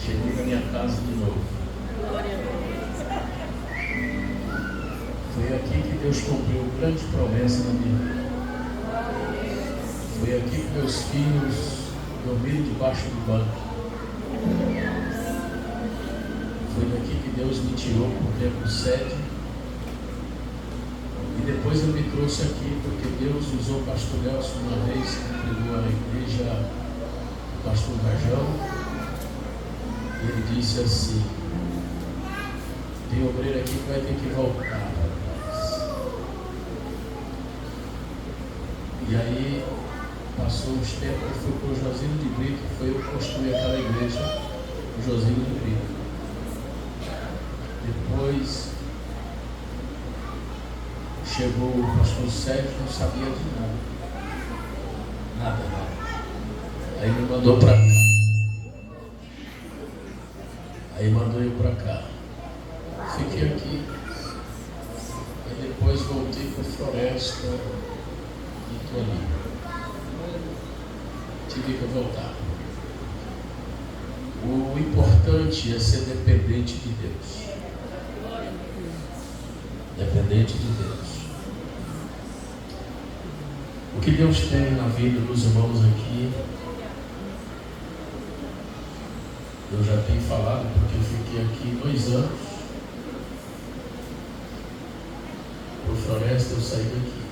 Cheguei na minha casa de novo. Foi aqui que Deus cumpriu grande promessa na minha vida. Foi aqui que meus filhos dormiram debaixo do banco. Foi daqui que Deus me tirou por tempo sede. E depois ele me trouxe aqui porque Deus usou o pastor Nelson uma vez que pregou a igreja do pastor Rajão. Ele disse assim: tem obreiro aqui que vai ter que voltar. E aí passou uns tempos, ele foi para o Josino de Brito, foi eu construir aquela igreja, o Josino de Brito. Depois chegou o pastor Sérgio, não sabia de nada. Nada. Aí me mandou para cá. Aí mandou eu para cá. Fiquei aqui. Aí depois voltei para a Floresta e estou ali. Tive que voltar. O importante é ser dependente de Deus. Dependente de Deus. O que Deus tem na vida dos irmãos aqui, eu já tenho falado, porque eu fiquei aqui 2 anos. Por Floresta eu saí daqui.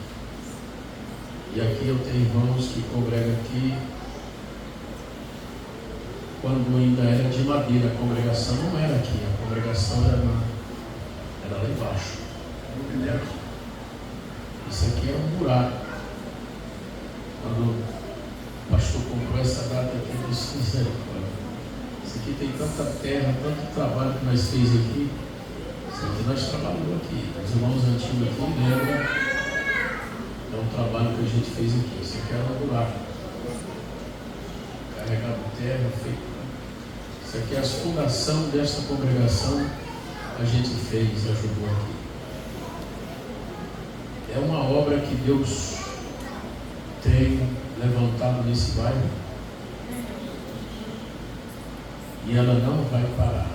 E aqui eu tenho irmãos que congregam aqui. Quando ainda era de madeira, a congregação não era aqui, a congregação era lá embaixo. Isso aqui é um buraco. Quando o pastor comprou essa data aqui, eu disse: misericórdia. Isso aqui tem tanta terra, tanto trabalho que nós fez aqui. Isso aqui nós trabalhamos aqui. Os irmãos antigos aqui lembram. É um trabalho que a gente fez aqui. Isso aqui era um buraco. Carregado terra, feito. Isso aqui é a fundação desta congregação. A gente fez, ajudou aqui. É uma obra que Deus tem levantado nesse bairro. E ela não vai parar.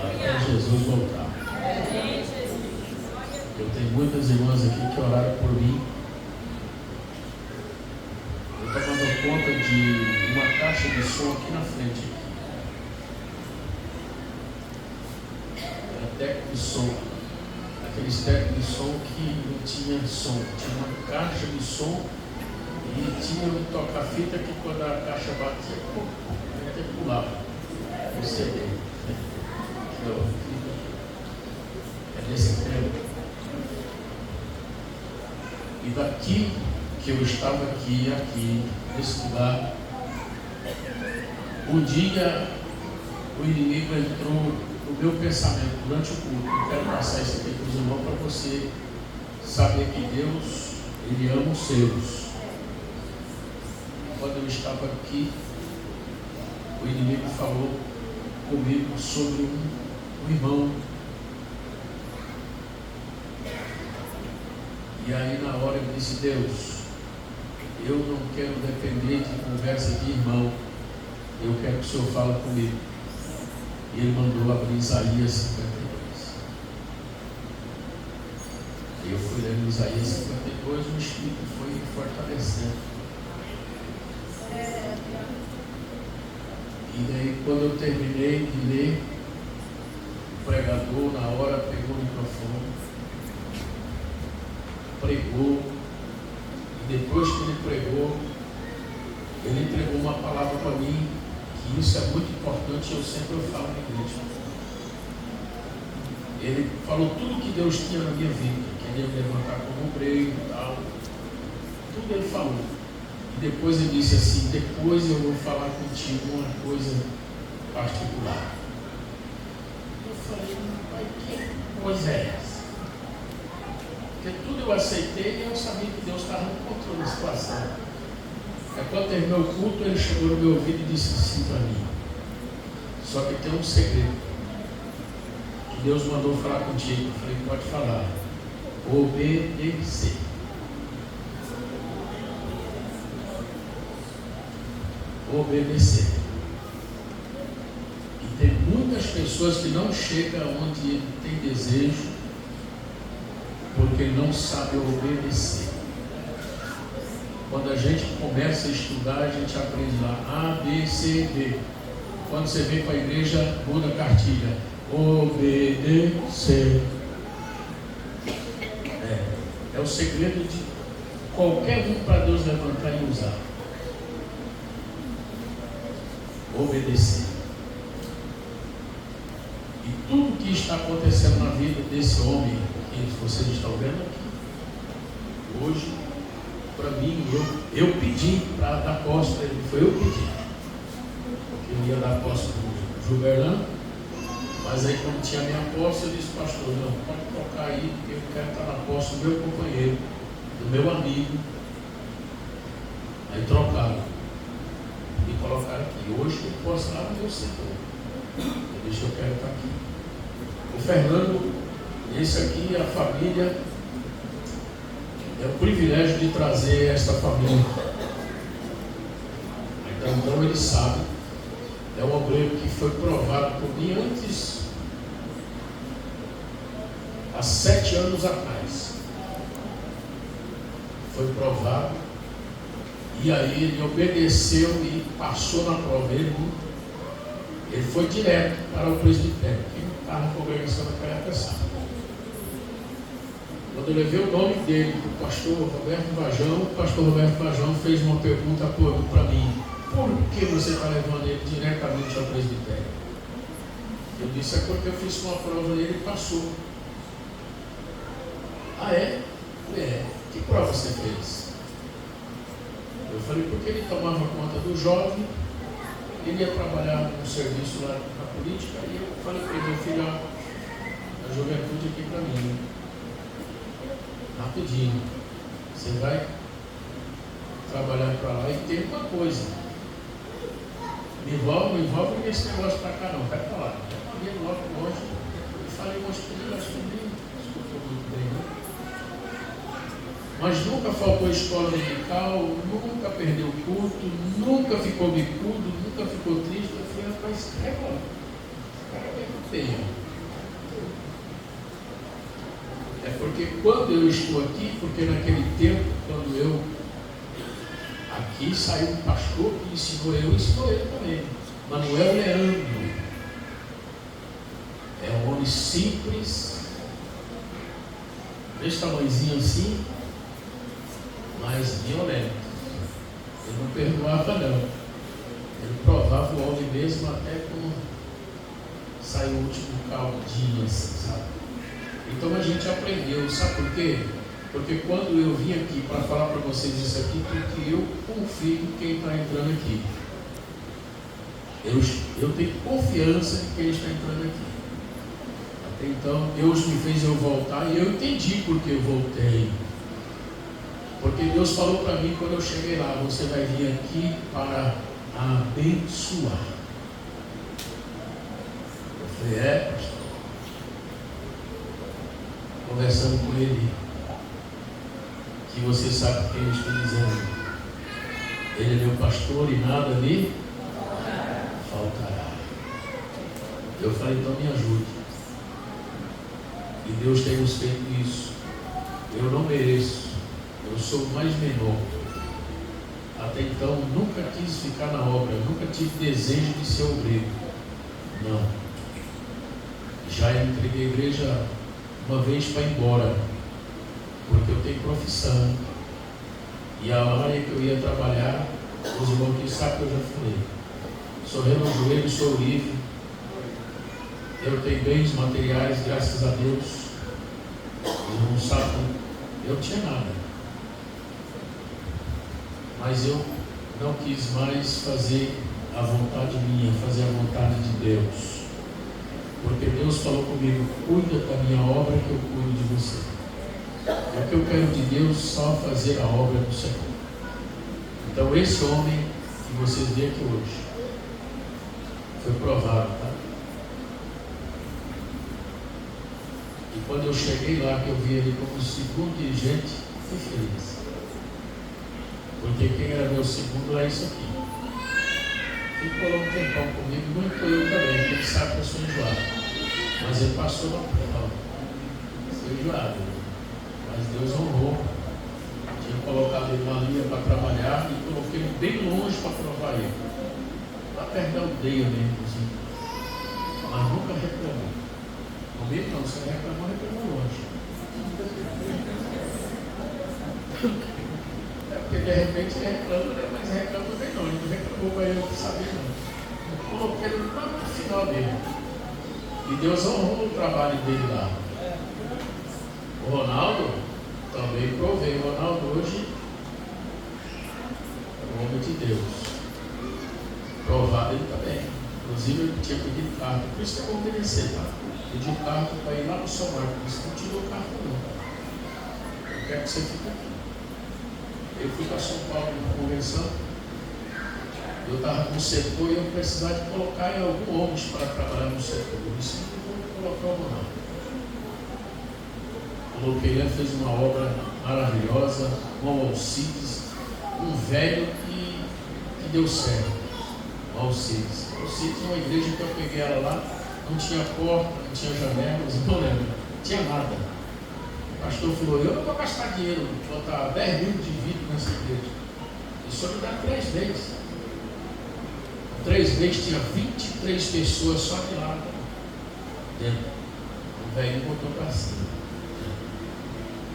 Até Jesus voltar. Eu tenho muitas irmãs aqui que oraram por mim. Eu tomando conta de uma caixa de som aqui na frente. Era técnico de som. Aqueles técnicos de som que não tinha som. Tinha uma caixa de som e tinha um toca-fita que quando a caixa batia, até pulava. O CD. É desse tempo. E daqui que eu estava aqui, nesse lugar, um dia o inimigo entrou no meu pensamento durante o culto. Eu quero passar isso aqui para os irmãos para você saber que Deus, Ele ama os seus. Quando eu estava aqui, o inimigo falou comigo sobre um irmão. E aí na hora eu disse: Deus, eu não quero depender de conversa de irmão. Eu quero que o Senhor fale comigo. E ele mandou abrir Isaías 52. E eu fui lendo Isaías 52, o Espírito foi fortalecendo. E daí quando eu terminei de ler, o pregador na hora pegou o microfone, pregou, e depois que ele pregou, ele entregou uma palavra para mim, que isso é muito importante, eu sempre falo na igreja. Ele falou tudo que Deus tinha na minha vida, que ele ia me levantar como obreiro e tal, tudo ele falou. E depois ele disse assim: depois eu vou falar contigo uma coisa particular. Eu falei: mas que coisa é essa? Porque tudo eu aceitei e eu sabia que Deus estava no controle da situação. Aí quando terminou o culto, ele chegou no meu ouvido e disse assim para mim: só que tem um segredo que Deus mandou falar contigo. Eu falei: pode falar. Obedecer. Obedecer. muitas pessoas que não chegam onde ele tem desejo, porque não sabe obedecer. Quando a gente começa a estudar, a gente aprende lá A, B, C, D. Quando você vem para a igreja, muda a cartilha. Obedecer. É o segredo de qualquer um para Deus levantar e usar. Obedecer. E tudo que está acontecendo na vida desse homem que vocês estão vendo aqui, hoje, para mim, eu pedi para dar posse para ele. Foi eu que pedi. Porque eu ia dar posse para o Gilberlan, mas aí quando tinha minha posse, eu disse, pastor, não, pode tocar aí, porque eu quero estar na posse do meu companheiro, do meu amigo. Aí trocaram. Me colocaram aqui. Hoje eu posso lá no meu setor. Eu disse, eu quero estar aqui. O Fernando, esse aqui, a família, é o privilégio de trazer esta família. Então ele sabe. É um obreiro que foi provado por mim antes, há 7 anos atrás. Foi provado. E aí ele obedeceu e passou na prova. Ele foi direto para o presbitério. Quem está na congregação naquela época sabe. Quando eu levei o nome dele para o pastor Roberto Vajão, o pastor Roberto Vajão fez uma pergunta para mim: por que você está levando ele diretamente ao presbitério? Eu disse: é porque eu fiz uma prova nele e passou. Ah, é? Que prova você fez? Eu falei: porque ele tomava conta do jovem, ele ia trabalhar no serviço lá na política, e eu falei para ele: meu filho, a juventude aqui para mim, rapidinho, você vai trabalhar para lá e tem uma coisa, me envolve nesse negócio para cá não, vai para lá. Eu ia logo longe e falei umas coisas, acho que nem escutou muito bem, né? Mas nunca faltou escola dominical, nunca perdeu culto, nunca ficou bicudo, nunca ficou triste. Eu falei: rapaz, cara é que tenha. É porque quando eu estou aqui, porque naquele tempo, quando eu aqui saiu um pastor que ensinou ele também, Manuel Leandro. É um homem simples, desse tamanhozinho assim, mas violento. Ele não perdoava não. Ele provava o homem mesmo até quando saiu o último caldinho assim, sabe? Então a gente aprendeu, sabe por quê? Porque quando eu vim aqui para falar para vocês isso aqui, porque eu confio em quem está entrando aqui. Eu tenho confiança em quem está entrando aqui. Até então, Deus me fez eu voltar e eu entendi porque eu voltei. Porque Deus falou para mim quando eu cheguei lá: você vai vir aqui para abençoar. Eu falei: pastor. Conversando com ele, que você sabe quem eu estou dizendo. Ele é meu pastor e nada me faltará. Eu falei: então me ajude. E Deus tem nos feito isso. Eu não mereço. Eu sou o mais menor. Até então nunca quis ficar na obra, nunca tive desejo de ser obreiro. Não. Já entreguei a igreja uma vez para ir embora, porque eu tenho profissão. E a área que eu ia trabalhar, os irmãos que sabem que eu já falei, sorrendo no joelho, sou livre. Eu tenho bens materiais, graças a Deus. Os irmãos sabem, eu não tinha nada. Mas eu não quis mais fazer a vontade minha, fazer a vontade de Deus. Porque Deus falou comigo: cuida da minha obra que eu cuido de você. É o que eu quero de Deus, só fazer a obra do Senhor. Então esse homem que vocês veem aqui hoje foi provado, tá? E quando eu cheguei lá, que eu vi ele como segundo dirigente, fui feliz. Porque quem era meu segundo é isso aqui. ficou lá um tempão comigo, muito eu também, porque ele sabe que eu sou enjoado. Mas ele passou na prova. Foi enjoado. Mas Deus honrou. Tinha colocado ele uma linha para trabalhar e coloquei ele bem longe para provar ele. Lá perto da aldeia mesmo, assim. Mas nunca reclamou. Comigo não, se reclamou, reclamou longe. É porque de repente ele reclama, né? Mas reclama bem longe. Não reclamou para ele, não sabia não. Eu coloquei ele lá no final dele. E Deus honrou o trabalho dele lá. O Ronaldo também provei. O Ronaldo hoje é o homem de Deus. Provado ele também. Inclusive ele tinha pedido carta. Por isso que eu vou obedecer, tá? Pedi carta para ir lá no São Marcos. Por isso que não tirou carta não. Eu quero que você fique aqui. Eu fui para São Paulo na convenção. Eu estava com o setor e eu precisava de colocar em algum homem para trabalhar no setor. Eu disse, não vou colocar o Ronaldo. Coloquei ele, fez uma obra maravilhosa, com Alcides, um velho que deu certo. Alcides. Alcides é uma igreja que eu peguei ela lá, não tinha porta, não tinha janelas, não lembro, não tinha nada. O pastor falou, eu não vou gastar dinheiro, vou botar 10 mil de vidro nessa igreja. E só me dá 3 vezes. 3 vezes tinha 23 pessoas só de lá dentro. O velho botou para cima.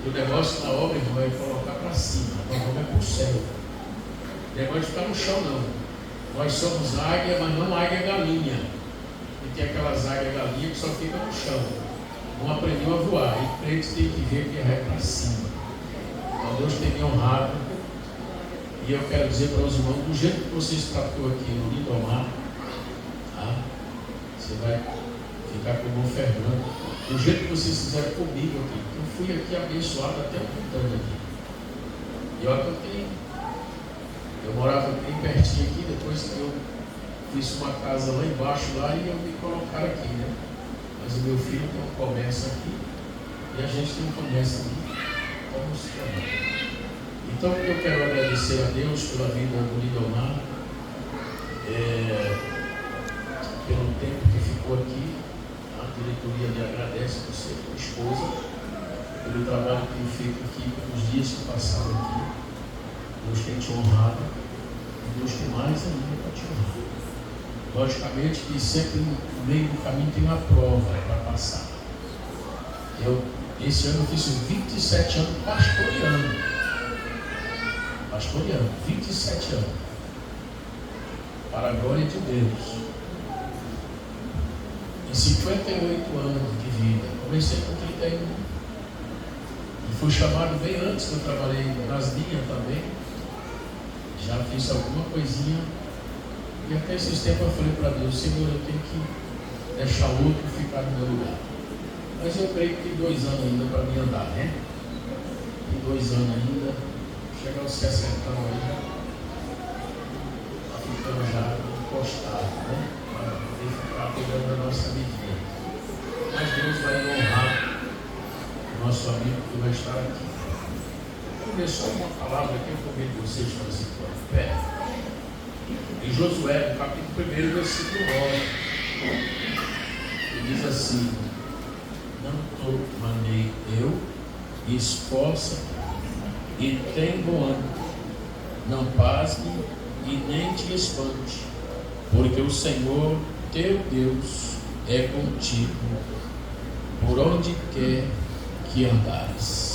E o negócio na obra, irmão, é colocar para cima. A obra é para o céu. O negócio de ficar no chão, não. Nós somos águia, mas não águia galinha. E tem aquelas águias galinha que só ficam no chão. Não aprendeu a voar. E crente tem que ver que é para cima. Então Deus tem me honrado. E eu quero dizer para os irmãos, do jeito que vocês tratou aqui no Lindomar, tá? Você vai ficar como o Fernando, do jeito que vocês fizeram comigo aqui. Eu fui aqui abençoado até o Quintana aqui. E olha que eu morava bem pertinho aqui, depois que eu fiz uma casa lá embaixo lá e eu me colocaram aqui, né? Mas o meu filho tem um comércio aqui e a gente tem um comércio aqui. Vamos trabalhar. Então eu quero agradecer a Deus pela vida do Lindomar, pelo tempo que ficou aqui. A diretoria lhe agradece, você, sua esposa, pelo trabalho que tem feito aqui, pelos dias que passaram aqui. Deus tem te honrado e Deus tem mais ainda para te honrar. Logicamente que sempre no meio do caminho tem uma prova para passar. Esse ano eu fiz 27 anos pastoreando. 27 anos, para a glória de Deus, em 58 anos de vida. Comecei com 31 e fui chamado bem antes, que eu trabalhei nas minhas também, já fiz alguma coisinha, e até esses tempos eu falei para Deus, Senhor, eu tenho que deixar outro ficar no meu lugar. Mas eu creio que 2 anos ainda para mim andar, né? Tem 2 anos ainda. Chegar aos 60 aí, está ficando já encostado, né? Para poder ficar pegando a nossa medida. Mas Deus vai honrar o nosso amigo que vai estar aqui. Eu vou ver só uma palavra que eu convido vocês para se pôr de pé. Em Josué, no capítulo 1, versículo 9, ele diz assim: não tornei eu, esforça e tem bom ânimo, não pasme e nem te espante, porque o Senhor teu Deus é contigo por onde quer que andares.